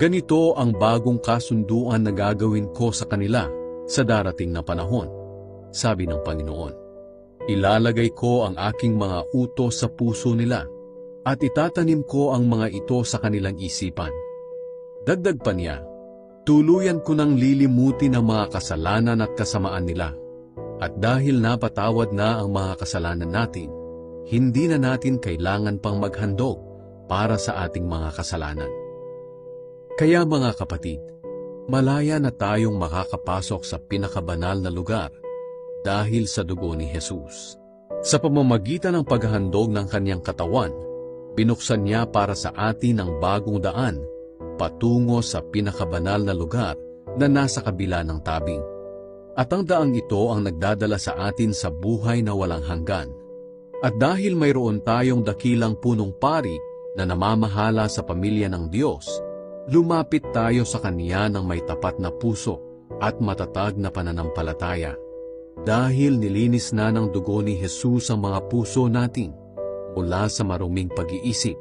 Ganito ang bagong kasunduan na gagawin ko sa kanila sa darating na panahon, sabi ng Panginoon. Ilalagay ko ang aking mga utos sa puso nila at itatanim ko ang mga ito sa kanilang isipan. Dagdag pa niya, tuluyan ko nang lilimutin ang mga kasalanan at kasamaan nila. At dahil napatawad na ang mga kasalanan natin, hindi na natin kailangan pang maghandog para sa ating mga kasalanan. Kaya mga kapatid, malaya na tayong makakapasok sa pinakabanal na lugar dahil sa dugo ni Jesus. Sa pamamagitan ng paghahandog ng kanyang katawan, binuksan niya para sa atin ang bagong daan patungo sa pinakabanal na lugar na nasa kabila ng tabing. At ang daang ito ang nagdadala sa atin sa buhay na walang hanggan. At dahil mayroon tayong dakilang punong pari na namamahala sa pamilya ng Diyos, lumapit tayo sa Kanya ng may tapat na puso at matatag na pananampalataya. Dahil nilinis na ng dugo ni Jesus ang mga puso natin mula sa maruming pag-iisip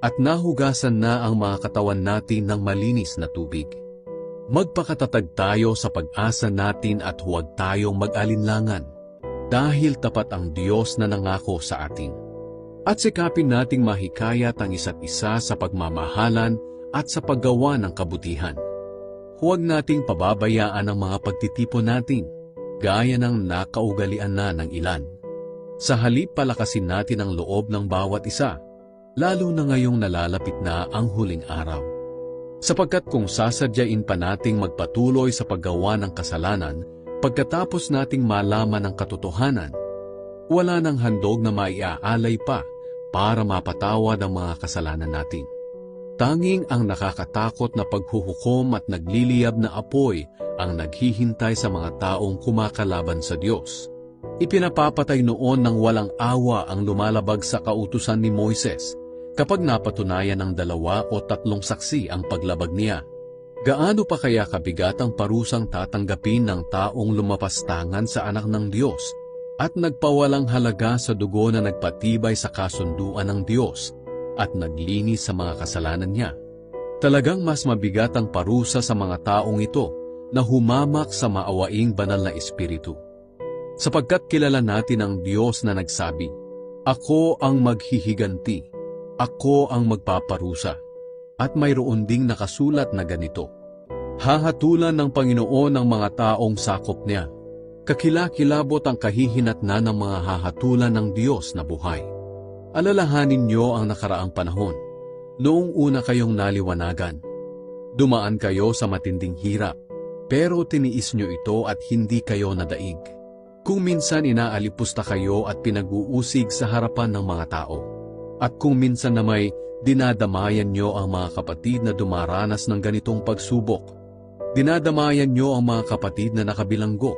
at nahugasan na ang mga katawan natin ng malinis na tubig. Magpakatatag tayo sa pag-asa natin at huwag tayong mag-alinlangan dahil tapat ang Diyos na nangako sa atin. At sikapin nating mahikayat ang isa't isa sa pagmamahalan at sa paggawa ng kabutihan. Huwag nating pababayaan ang mga pagtitipon natin, gaya ng nakaugalian na ng ilan. Sa halip palakasin natin ang loob ng bawat isa, lalo na ngayong nalalapit na ang huling araw. Sapagkat kung sasadyain pa nating magpatuloy sa paggawa ng kasalanan, pagkatapos nating malaman ang katotohanan, wala nang handog na maiaalay pa para mapatawad ang mga kasalanan natin. Tanging ang nakakatakot na paghuhukom at nagliliyab na apoy ang naghihintay sa mga taong kumakalaban sa Diyos. Ipinapapatay noon ng walang awa ang lumalabag sa kautusan ni Moises kapag napatunayan ng 2 o 3 saksi ang paglabag niya. Gaano pa kaya kabigat ang parusang tatanggapin ng taong lumapastangan sa anak ng Diyos at nagpawalang halaga sa dugo na nagpatibay sa kasunduan ng Diyos at naglinis sa mga kasalanan niya? Talagang mas mabigat ang parusa sa mga taong ito na humamak sa maawaing banal na espiritu. Sapagkat kilala natin ang Diyos na nagsabi, "Ako ang maghihiganti, ako ang magpaparusa." At mayroon ding nakasulat na ganito, "Hahatulan ng Panginoon ang mga taong sakop niya. Kakilakilabot ang kahihinatnan ng mga hahatulan ng Diyos na buhay." Alalahanin niyo ang nakaraang panahon. Noong una kayong naliwanagan, dumaan kayo sa matinding hirap, pero tiniis niyo ito at hindi kayo nadaig. Kung minsan inaalipusta kayo at pinag-uusig sa harapan ng mga tao, at kung minsan na may dinadamayan niyo ang mga kapatid na dumaranas ng ganitong pagsubok, dinadamayan niyo ang mga kapatid na nakabilanggo,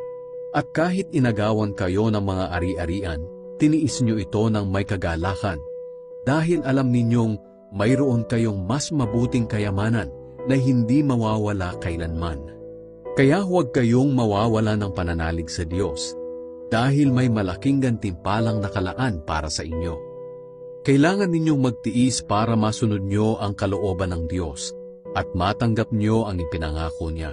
at kahit inagawan kayo ng mga ari-arian, tiniis niyo ito ng may kagalakan, dahil alam ninyong mayroon kayong mas mabuting kayamanan na hindi mawawala kailanman. Kaya huwag kayong mawawala ng pananalig sa Diyos, dahil may malaking gantimpalang nakalaan para sa inyo. Kailangan ninyong magtiis para masunod nyo ang kalooban ng Diyos at matanggap nyo ang ipinangako niya.